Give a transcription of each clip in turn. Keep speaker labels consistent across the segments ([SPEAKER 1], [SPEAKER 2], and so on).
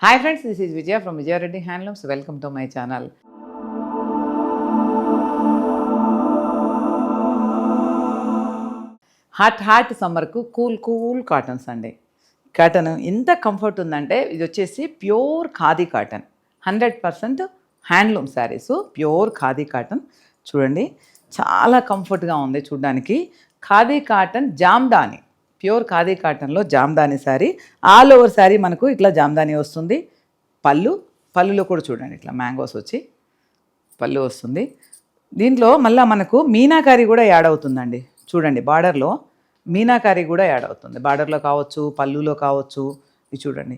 [SPEAKER 1] Hi friends, this is Vijaya from Vijaya Reddy Handlooms. Welcome to my channel. Hot సమ్మర్కు cool cottons అండి. Cotton ఎంత comfort ఉందంటే ఇది వచ్చేసి pure khadi cotton, 100% handloom saris, pure khadi cotton. చూడండి చాలా కంఫర్ట్గా ఉంది చూడడానికి. ఖాదీ కాటన్ జామ్దాని, ప్యూర్ ఖాదీ కాటన్లో జామ్దాని శారీ. ఆల్ ఓవర్ శారీ మనకు ఇట్లా జామ్దాని వస్తుంది. పళ్ళులో కూడా చూడండి ఇట్లా మ్యాంగోస్ వచ్చి పళ్ళు వస్తుంది. దీంట్లో మళ్ళీ మనకు మీనాకారి కూడా యాడ్ అవుతుందండి. చూడండి బార్డర్లో మీనాకారి కూడా యాడ్ అవుతుంది. బార్డర్లో కావచ్చు, పళ్ళులో కావచ్చు. ఇది చూడండి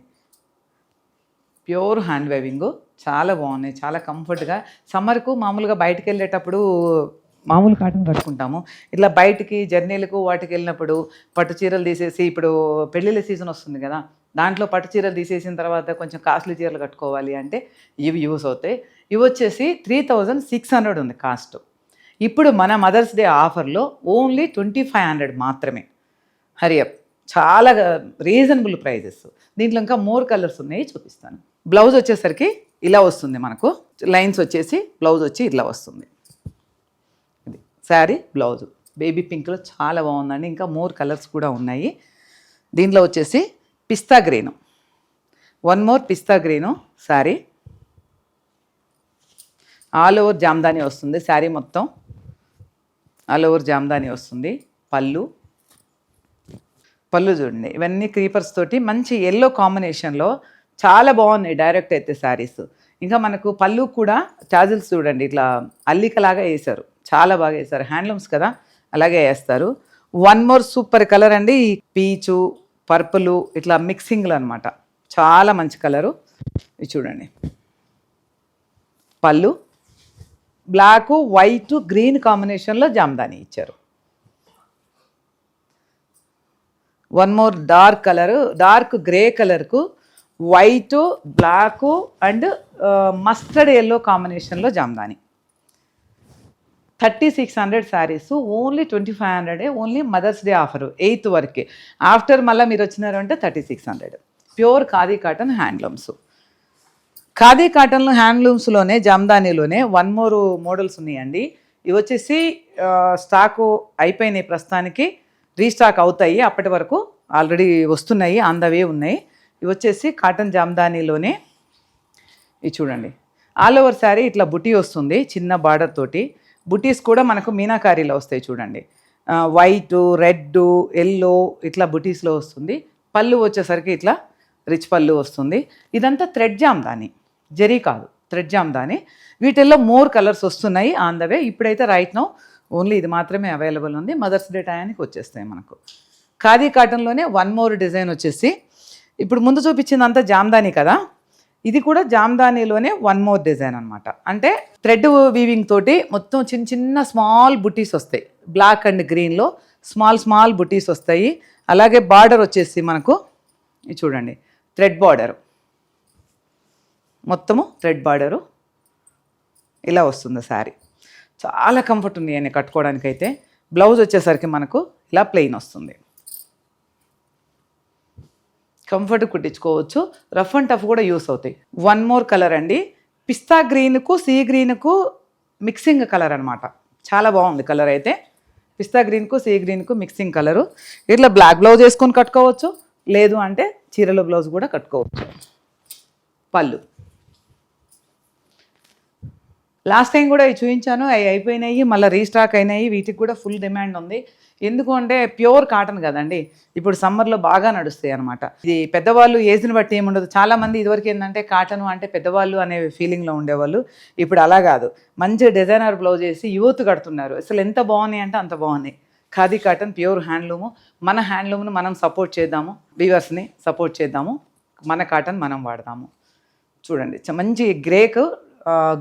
[SPEAKER 1] ప్యూర్ హ్యాండ్ వేవింగ్, చాలా బాగున్నాయి, చాలా కంఫర్ట్గా. సమ్మర్కు మామూలుగా బయటకు వెళ్ళేటప్పుడు మామూలు కాటన్ కట్టుకుంటాము. ఇట్లా బయటికి జర్నీలకు వాటికి వెళ్ళినప్పుడు పట్టు చీరలు తీసేసి, ఇప్పుడు పెళ్ళిళ్ళ సీజన్ వస్తుంది కదా, దాంట్లో పట్టు చీరలు తీసేసిన తర్వాత కొంచెం కాస్ట్లీ చీరలు కట్టుకోవాలి అంటే ఇవి యూస్ అవుతాయి. ఇవి వచ్చేసి 3600 ఉంది కాస్ట్. ఇప్పుడు మన మదర్స్ డే ఆఫర్లో ఓన్లీ 2500 మాత్రమే. హరియప్, చాలా రీజనబుల్ ప్రైజెస్. దీంట్లో ఇంకా మోర్ కలర్స్ ఉన్నాయి, చూపిస్తాను. బ్లౌజ్ వచ్చేసరికి ఇలా వస్తుంది మనకు, లైన్స్ వచ్చేసి బ్లౌజ్ వచ్చి ఇలా వస్తుంది. ఇది శారీ బ్లౌజు బేబీ పింక్లో చాలా బాగుందండి. ఇంకా మోర్ కలర్స్ కూడా ఉన్నాయి. దీంట్లో వచ్చేసి pista green, one more pista green sari. All over jamdani వస్తుంది శారీ మొత్తం, ఆల్ ఓవర్ జామ్దాని వస్తుంది. పళ్ళు చూడండి, ఇవన్నీ క్రీపర్స్ తోటి మంచి ఎల్లో కాంబినేషన్లో చాలా బాగున్నాయి డైరెక్ట్ అయితే శారీస్. ఇంకా మనకు పళ్ళు కూడా చాజిల్స్ చూడండి ఇట్లా అల్లికలాగా వేశారు, చాలా బాగా వేశారు. హ్యాండ్లూమ్స్ కదా, అలాగే వేస్తారు. వన్ మోర్ సూపర్ కలర్ అండి, పీచు పర్పులు ఇట్లా మిక్సింగ్లో అనమాట, చాలా మంచి కలరు. ఇది చూడండి పళ్ళు బ్లాక్ వైట్ గ్రీన్ కాంబినేషన్లో జామ్దాని ఇచ్చారు. One more dark colour, dark grey కలర్కు white black and mustard yellow కాంబినేషన్లో jamdani. 3600 saris, only 2500, only mother's day offer 8th వరకే. ఆఫ్టర్ మళ్ళీ మీరు వచ్చినారు అంటే 3600. Pure khadi cotton handlooms. Khadi కాటన్లో హ్యాండ్లూమ్స్లోనే జామ్దానీలోనే వన్ మోర్ మోడల్స్ ఉన్నాయండి. ఇవి వచ్చేసి స్టాకు అయిపోయినాయి, ప్రస్తుతానికి రీస్టాక్ అవుతాయి. అప్పటి వరకు ఆల్రెడీ వస్తున్నాయి, ఆన్ ద వే ఉన్నాయి. ఇవి వచ్చేసి కాటన్ జామ్దానీలోనే. ఇవి చూడండి ఆల్ ఓవర్ శారీ ఇట్లా బుటీ వస్తుంది చిన్న బార్డర్ తోటి. బుటీస్ కూడా మనకు మీనాకారీలో వస్తాయి చూడండి, వైట్ రెడ్ ఎల్లో ఇట్లా బుటీస్లో వస్తుంది. పళ్ళు వచ్చేసరికి ఇట్లా రిచ్ పళ్ళు వస్తుంది. ఇదంతా థ్రెడ్ జామ్దాని, జరీ కాదు, థ్రెడ్ జామ్దాని. వీటిల్లో మోర్ కలర్స్ వస్తున్నాయి ఆన్ ద వే. ఇప్పుడైతే రైట్ నౌ ఓన్లీ ఇది మాత్రమే అవైలబుల్ ఉంది. మదర్స్ డే టయానికి వచ్చేస్తాయి మనకు. ఖాదీ కాటన్లోనే వన్ మోర్ డిజైన్ వచ్చేసి, ఇప్పుడు ముందు చూపించిందంతా జామ్దాని కదా, ఇది కూడా జామ్దానీలోనే వన్ మోర్ డిజైన్ అనమాట. అంటే థ్రెడ్ వీవింగ్ తోటి మొత్తం చిన్న చిన్న స్మాల్ బుటీస్ వస్తాయి, బ్లాక్ అండ్ గ్రీన్లో స్మాల్ బుటీస్ వస్తాయి. అలాగే బార్డర్ వచ్చేసి మనకు ఇది చూడండి థ్రెడ్ బార్డరు, మొత్తము థ్రెడ్ బార్డరు ఇలా వస్తుంది శారీ. చాలా కంఫర్ట్ ఉంది అని కట్టుకోవడానికైతే. బ్లౌజ్ వచ్చేసరికి మనకు ఇలా ప్లెయిన్ వస్తుంది. కంఫర్ట్ కుట్టించుకోవచ్చు, రఫ్ అండ్ టఫ్ కూడా యూస్ అవుతాయి. వన్ మోర్ కలర్ అండి, పిస్తా గ్రీన్కు సీ గ్రీన్కు మిక్సింగ్ కలర్ అనమాట. చాలా బాగుంది కలర్ అయితే. పిస్తా గ్రీన్కు సీ గ్రీన్కు మిక్సింగ్ కలరు. ఇట్లా బ్లాక్ బ్లౌజ్ వేసుకొని కట్టుకోవచ్చు, లేదు అంటే చీరల బ్లౌజ్ కూడా కట్టుకోవచ్చు. పళ్ళు లాస్ట్ టైం కూడా చూపించాను, అవి అయిపోయినాయి, మళ్ళీ రీస్టాక్ అయినాయి. వీటికి కూడా ఫుల్ డిమాండ్ ఉంది. ఎందుకు అంటే ప్యూర్ కాటన్ కదండి, ఇప్పుడు సమ్మర్లో బాగా నడుస్తాయి అనమాట. ఇది పెద్దవాళ్ళు ఏజ్ని బట్టి ఏముండదు. చాలామంది ఇదివరకు ఏంటంటే కాటన్ అంటే పెద్దవాళ్ళు అనే ఫీలింగ్లో ఉండేవాళ్ళు. ఇప్పుడు అలా కాదు, మంచి డిజైనర్ బ్లౌజ్ వేసి యూత్ కడుతున్నారు. అసలు ఎంత బాగున్నాయి అంటే అంత బాగున్నాయి. Khadi cotton pure handloom. మన హ్యాండ్లూమ్ను మనం సపోర్ట్ చేద్దాము, వీవర్స్ని సపోర్ట్ చేద్దాము, మన కాటన్ మనం వాడదాము. చూడండి మంచి గ్రేకు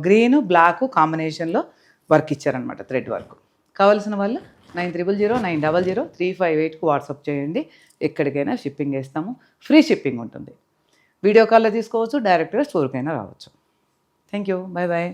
[SPEAKER 1] గ్రీన్ బ్లాక్ కాంబినేషన్లో వర్క్ ఇచ్చారనమాట, థ్రెడ్ వర్క్. కావాల్సిన వాళ్ళు 9000900358కు వాట్సాప్ చేయండి. ఎక్కడికైనా షిప్పింగ్ వేస్తాము, ఫ్రీ షిప్పింగ్ ఉంటుంది. వీడియో కాల్లో తీసుకోవచ్చు, డైరెక్ట్గా స్టోర్కైనా రావచ్చు. Thank you, bye bye.